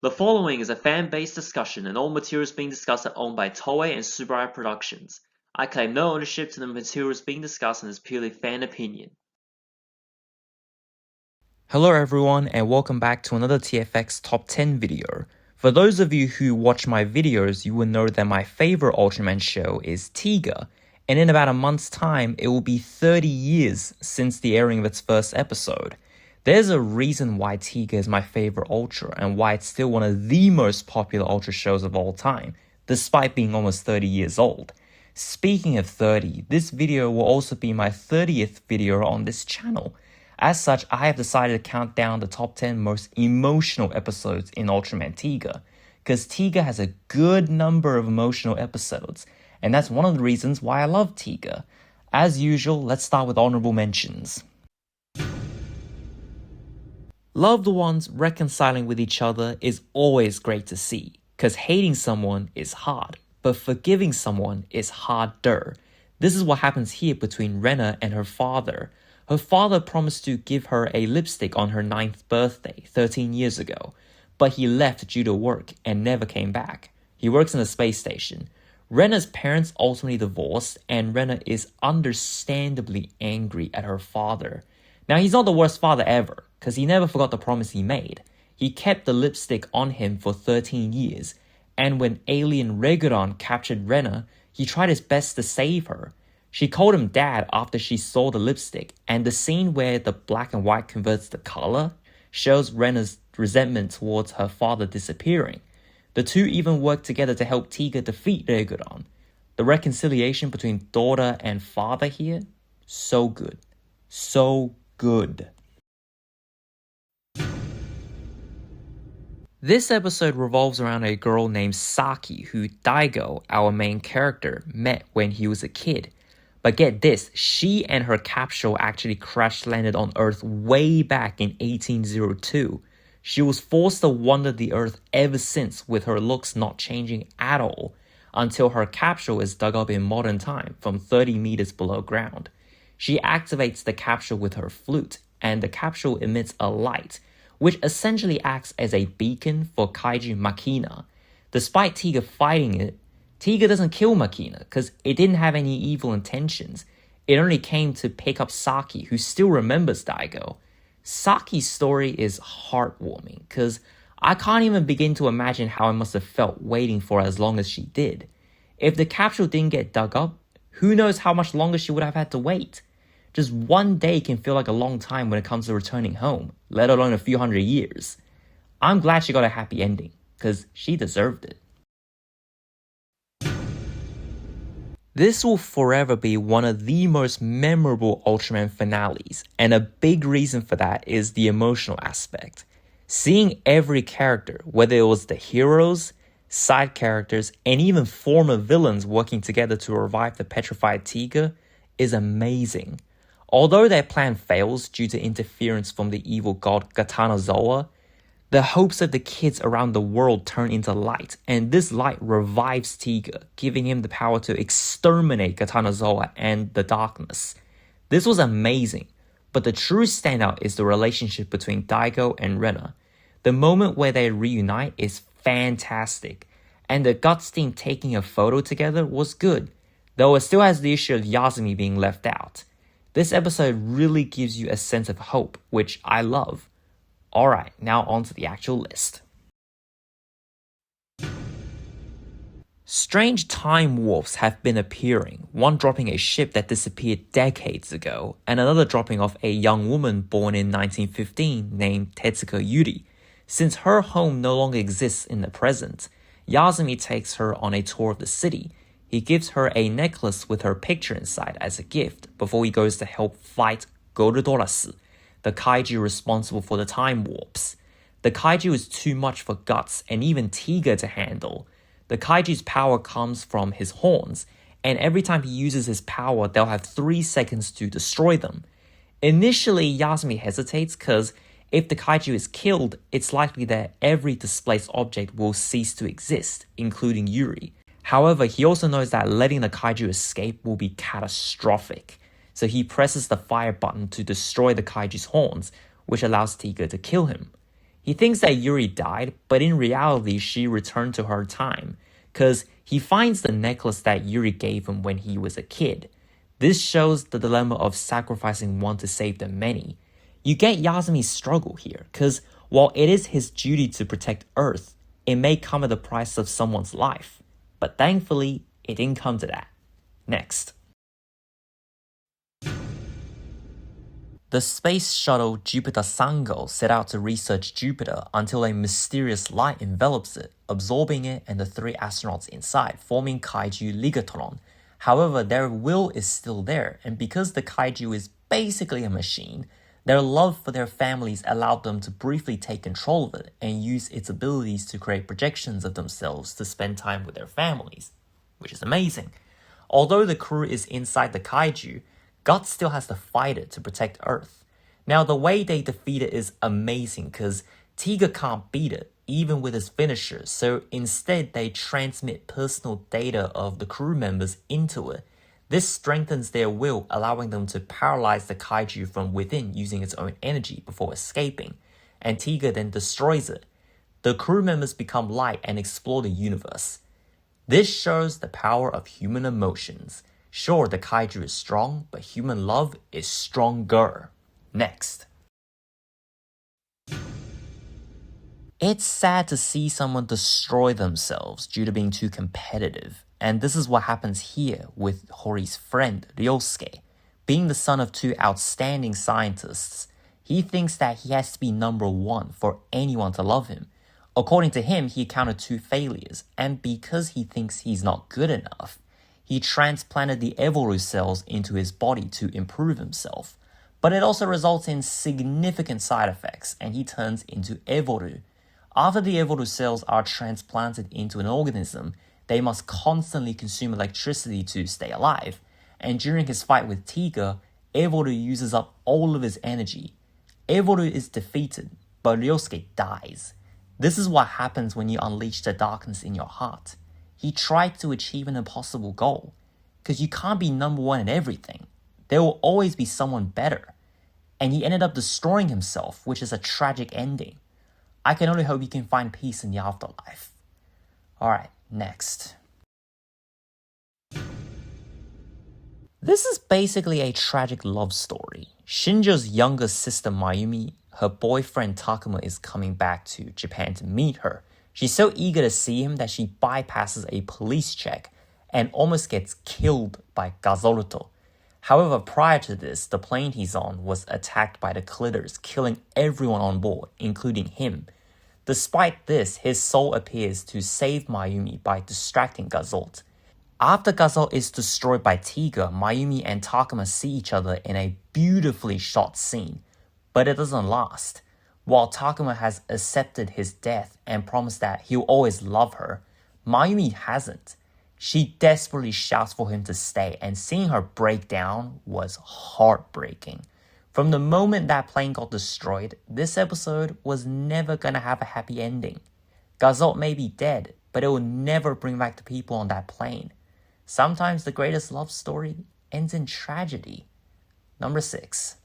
The following is a fan-based discussion, and all materials being discussed are owned by Toei and Subaraya Productions. I claim no ownership to the materials being discussed and is purely fan opinion. Hello everyone and welcome back to another TFX Top 10 video. For those of you who watch my videos, you will know that my favorite Ultraman show is Tiga, and in about a month's time, it will be 30 years since the airing of its first episode. There's a reason why Tiga is my favorite Ultra and why it's still one of the most popular Ultra shows of all time, despite being almost 30 years old. Speaking of 30, this video will also be my 30th video on this channel. As such, I have decided to count down the top 10 most emotional episodes in Ultraman Tiga, because Tiga has a good number of emotional episodes, and that's one of the reasons why I love Tiga. As usual, let's start with honorable mentions. Loved ones reconciling with each other is always great to see, because hating someone is hard, but forgiving someone is harder. This is what happens here between Rena and her father. Her father promised to give her a lipstick on her 9th birthday 13 years ago, but he left due to work and never came back. He works in a space station. Rena's parents ultimately divorced, and Rena is understandably angry at her father. Now, he's not the worst father ever, because he never forgot the promise he made. He kept the lipstick on him for 13 years, and when alien Regulon captured Rena, he tried his best to save her. She called him dad after she saw the lipstick, and the scene where the black and white converts to color shows Rena's resentment towards her father disappearing. The two even worked together to help Tiga defeat Regulon. The reconciliation between daughter and father here, so good. So good. This episode revolves around a girl named Saki who Daigo, our main character, met when he was a kid. But get this, she and her capsule actually crash-landed on Earth way back in 1802. She was forced to wander the Earth ever since, with her looks not changing at all, until her capsule is dug up in modern time from 30 meters below ground. She activates the capsule with her flute, and the capsule emits a light, which essentially acts as a beacon for Kaiju Makina. Despite Tiga fighting it, Tiga doesn't kill Makina because it didn't have any evil intentions. It only came to pick up Saki, who still remembers Daigo. Saki's story is heartwarming because I can't even begin to imagine how it must have felt waiting for as long as she did. If the capsule didn't get dug up, who knows how much longer she would have had to wait. Just one day can feel like a long time when it comes to returning home, let alone a few hundred years. I'm glad she got a happy ending, because she deserved it. This will forever be one of the most memorable Ultraman finales, and a big reason for that is the emotional aspect. Seeing every character, whether it was the heroes, side characters, and even former villains working together to revive the petrified Tiga, is amazing. Although their plan fails due to interference from the evil god Katanazawa, the hopes of the kids around the world turn into light, and this light revives Tiga, giving him the power to exterminate Katanazawa and the darkness. This was amazing, but the true standout is the relationship between Daigo and Rena. The moment where they reunite is fantastic, and the Guts team taking a photo together was good, though it still has the issue of Yasumi being left out. This episode really gives you a sense of hope, which I love. Alright, now on to the actual list. Strange time warps have been appearing, one dropping a ship that disappeared decades ago, and another dropping off a young woman born in 1915 named Tetsuka Yuri. Since her home no longer exists in the present, Yasumi takes her on a tour of the city. He gives her a necklace with her picture inside as a gift before he goes to help fight Gorodorasu, the kaiju responsible for the time warps. The kaiju is too much for Guts and even Tiga to handle. The kaiju's power comes from his horns, and every time he uses his power, they'll have 3 seconds to destroy them. Initially, Yasumi hesitates because if the kaiju is killed, it's likely that every displaced object will cease to exist, including Yuri. However, he also knows that letting the kaiju escape will be catastrophic. So he presses the fire button to destroy the kaiju's horns, which allows Tiga to kill him. He thinks that Yuri died, but in reality she returned to her time, because he finds the necklace that Yuri gave him when he was a kid. This shows the dilemma of sacrificing one to save the many. You get Yasumi's struggle here, because while it is his duty to protect Earth, it may come at the price of someone's life. But thankfully, it didn't come to that. Next. The space shuttle Jupiter Sango set out to research Jupiter until a mysterious light envelops it, absorbing it and the 3 astronauts inside, forming Kaiju Ligatron. However, their will is still there, and because the Kaiju is basically a machine, their love for their families allowed them to briefly take control of it and use its abilities to create projections of themselves to spend time with their families, which is amazing. Although the crew is inside the Kaiju, God still has to fight it to protect Earth. Now, the way they defeat it is amazing because Tiga can't beat it, even with his finisher, so instead they transmit personal data of the crew members into it. This strengthens their will, allowing them to paralyze the Kaiju from within using its own energy before escaping, and Tiga then destroys it. The crew members become light and explore the universe. This shows the power of human emotions. Sure, the Kaiju is strong, but human love is stronger. Next. It's sad to see someone destroy themselves due to being too competitive, and this is what happens here with Hori's friend, Ryosuke. Being the son of 2 outstanding scientists, he thinks that he has to be number 1 for anyone to love him. According to him, he encountered 2 failures, and because he thinks he's not good enough, he transplanted the Evoru cells into his body to improve himself. But it also results in significant side effects, and he turns into Evoru. After the Evoru cells are transplanted into an organism, they must constantly consume electricity to stay alive. And during his fight with Tiga, Evoru uses up all of his energy. Evoru is defeated, but Ryosuke dies. This is what happens when you unleash the darkness in your heart. He tried to achieve an impossible goal, because you can't be number 1 in everything. There will always be someone better. And he ended up destroying himself, which is a tragic ending. I can only hope he can find peace in the afterlife. Alright, next. This is basically a tragic love story. Shinjo's younger sister Mayumi, her boyfriend Takuma is coming back to Japan to meet her. She's so eager to see him that she bypasses a police check and almost gets killed by Gazoruto. However, prior to this, the plane he's on was attacked by the Clitters, killing everyone on board, including him. Despite this, his soul appears to save Mayumi by distracting Gazolt. After Gazolt is destroyed by Tiga, Mayumi and Takuma see each other in a beautifully shot scene, but it doesn't last. While Takuma has accepted his death and promised that he'll always love her, Mayumi hasn't. She desperately shouts for him to stay, and seeing her break down was heartbreaking. From the moment that plane got destroyed, this episode was never gonna have a happy ending. Gazolt may be dead, but it will never bring back the people on that plane. Sometimes the greatest love story ends in tragedy. Number 6.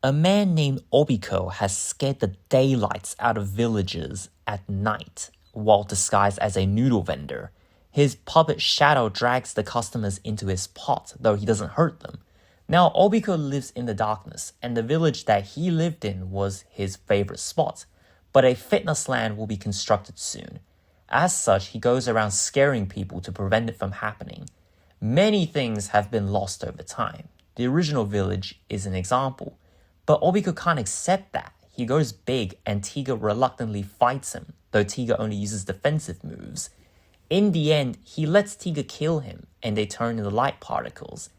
A man named Obiko has scared the daylights out of villagers at night while disguised as a noodle vendor. His puppet Shadow drags the customers into his pot, though he doesn't hurt them. Now, Obiko lives in the darkness, and the village that he lived in was his favorite spot, but a fitness land will be constructed soon. As such, he goes around scaring people to prevent it from happening. Many things have been lost over time. The original village is an example. But Obiko can't accept that. He goes big and Tiga reluctantly fights him, though Tiga only uses defensive moves. In the end, he lets Tiga kill him and they turn into light particles.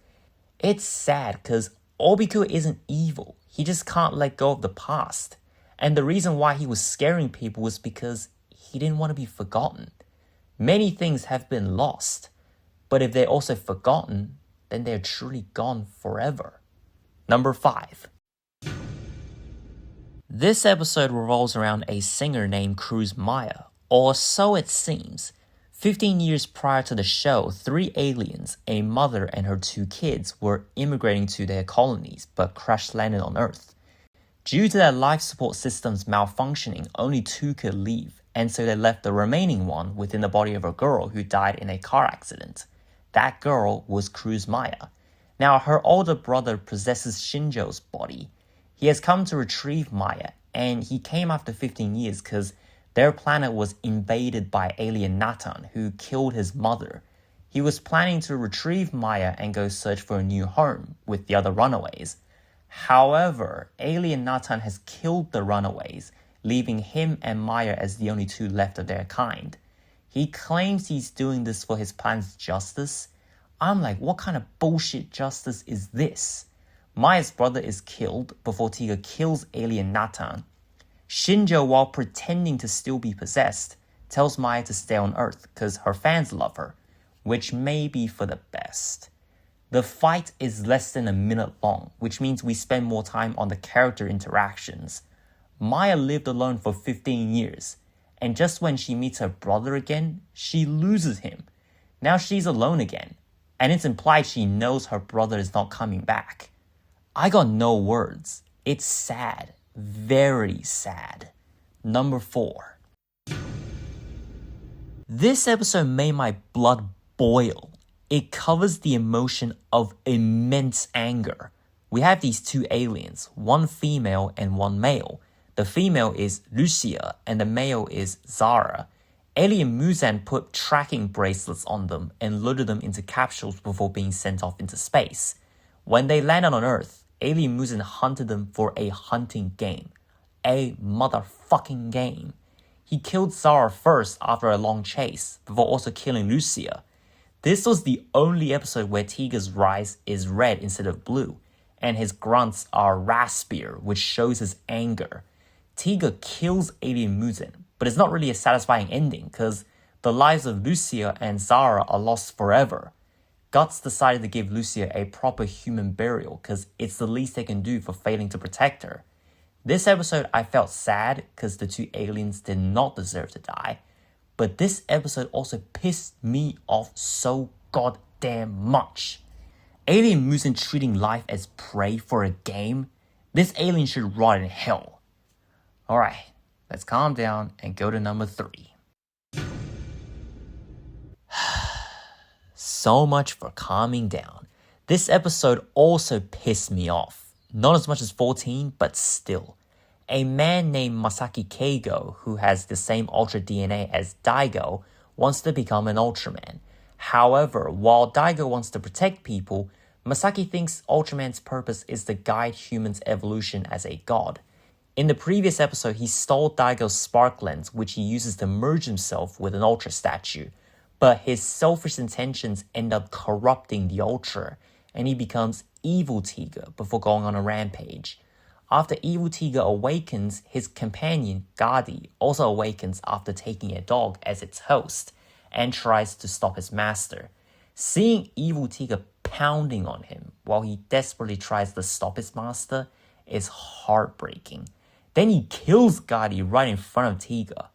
It's sad because Obiko isn't evil. He just can't let go of the past. And the reason why he was scaring people was because he didn't want to be forgotten. Many things have been lost, but if they're also forgotten, then they're truly gone forever. Number 5. This episode revolves around a singer named Cruz Maya, or so it seems. 15 years prior to the show, 3 aliens, a mother and her 2 kids, were immigrating to their colonies but crash landed on Earth. Due to their life support systems malfunctioning, only 2 could leave, and so they left the remaining one within the body of a girl who died in a car accident. That girl was Cruz Maya. Now, her older brother possesses Shinjo's body. He has come to retrieve Maya, and he came after 15 years because their planet was invaded by alien Natan, who killed his mother. He was planning to retrieve Maya and go search for a new home with the other runaways. However, alien Natan has killed the runaways, leaving him and Maya as the only 2 left of their kind. He claims he's doing this for his planet's justice. I'm like, what kind of bullshit justice is this? Maya's brother is killed before Tiga kills alien Natan. Shinjo, while pretending to still be possessed, tells Maya to stay on Earth because her fans love her, which may be for the best. The fight is less than a minute long, which means we spend more time on the character interactions. Maya lived alone for 15 years, and just when she meets her brother again, she loses him. Now she's alone again, and it's implied she knows her brother is not coming back. I got no words. It's sad. Very sad. Number 4. This episode made my blood boil. It covers the emotion of immense anger. We have these 2 aliens, one female and one male. The female is Lucia and the male is Zara. Alien Muzan put tracking bracelets on them and loaded them into capsules before being sent off into space. When they landed on Earth, Alien Muzan hunted them for a hunting game. A motherfucking game. He killed Zara first after a long chase, before also killing Lucia. This was the only episode where Tiga's rise is red instead of blue, and his grunts are raspier, which shows his anger. Tiga kills Alien Muzan, but it's not really a satisfying ending, because the lives of Lucia and Zara are lost forever. Guts decided to give Lucia a proper human burial, because it's the least they can do for failing to protect her. This episode I felt sad, because the 2 aliens did not deserve to die. But this episode also pissed me off so goddamn much. Alien Muzan treating life as prey for a game? This alien should rot in hell. Alright, let's calm down and go to number 3. So much for calming down. This episode also pissed me off. Not as much as 14, but still. A man named Masaki Keigo, who has the same Ultra DNA as Daigo, wants to become an Ultraman. However, while Daigo wants to protect people, Masaki thinks Ultraman's purpose is to guide humans' evolution as a god. In the previous episode, he stole Daigo's spark lens, which he uses to merge himself with an Ultra statue. But his selfish intentions end up corrupting the Ultra, and he becomes Evil Tiga before going on a rampage. After Evil Tiga awakens, his companion, Gadi, also awakens after taking a dog as its host, and tries to stop his master. Seeing Evil Tiga pounding on him while he desperately tries to stop his master is heartbreaking. Then he kills Gadi right in front of Tiga.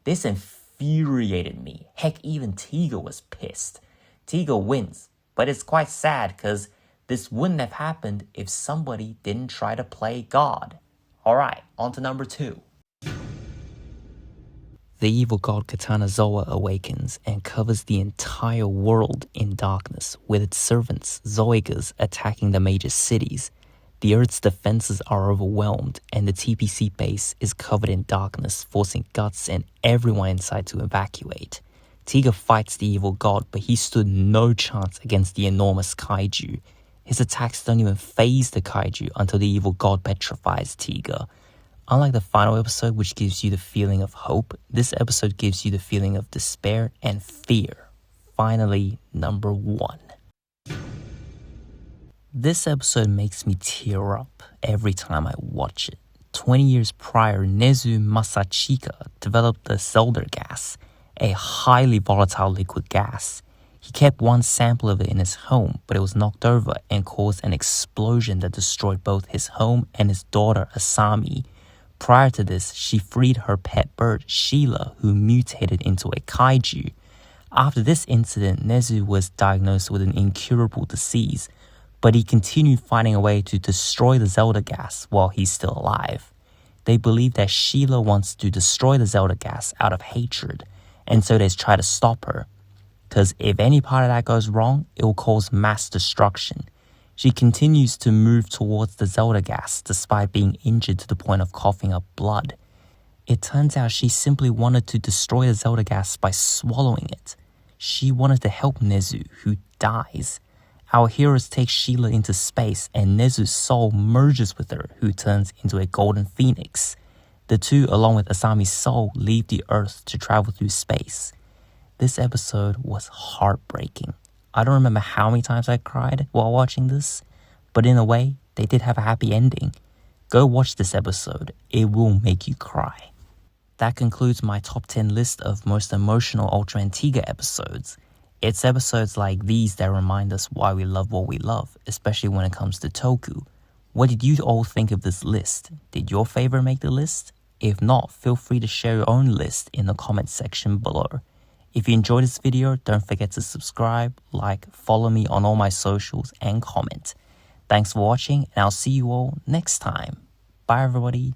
This infuriated me. Heck, even Tiga was pissed. Tiga wins, but it's quite sad because this wouldn't have happened if somebody didn't try to play God. Alright, on to number 2. The evil god Katanazawa awakens and covers the entire world in darkness, with its servants, Zoigas, attacking the major cities. The Earth's defenses are overwhelmed, and the TPC base is covered in darkness, forcing Guts and everyone inside to evacuate. Tiga fights the evil god, but he stood no chance against the enormous kaiju. His attacks don't even faze the kaiju until the evil god petrifies Tiga. Unlike the final episode, which gives you the feeling of hope, this episode gives you the feeling of despair and fear. Finally, number 1. This episode makes me tear up every time I watch it. 20 years prior, Nezu Masachika developed the Zelda gas, a highly volatile liquid gas. He kept one sample of it in his home, but it was knocked over and caused an explosion that destroyed both his home and his daughter Asami. Prior to this, she freed her pet bird, Sheila, who mutated into a kaiju. After this incident, Nezu was diagnosed with an incurable disease, but he continued finding a way to destroy the Zelda gas while he's still alive. They believe that Sheila wants to destroy the Zelda gas out of hatred, and so they try to stop her. Because if any part of that goes wrong, it will cause mass destruction. She continues to move towards the Zelda gas despite being injured to the point of coughing up blood. It turns out she simply wanted to destroy the Zelda gas by swallowing it. She wanted to help Nezu, who dies. Our heroes take Sheila into space and Nezu's soul merges with her, who turns into a golden phoenix. The two, along with Asami's soul, leave the Earth to travel through space. This episode was heartbreaking. I don't remember how many times I cried while watching this, but in a way, they did have a happy ending. Go watch this episode. It will make you cry. That concludes my top 10 list of most emotional Ultraman Tiga episodes. It's episodes like these that remind us why we love what we love, especially when it comes to Toku. What did you all think of this list? Did your favorite make the list? If not, feel free to share your own list in the comment section below. If you enjoyed this video, don't forget to subscribe, like, follow me on all my socials, and comment. Thanks for watching, and I'll see you all next time. Bye everybody.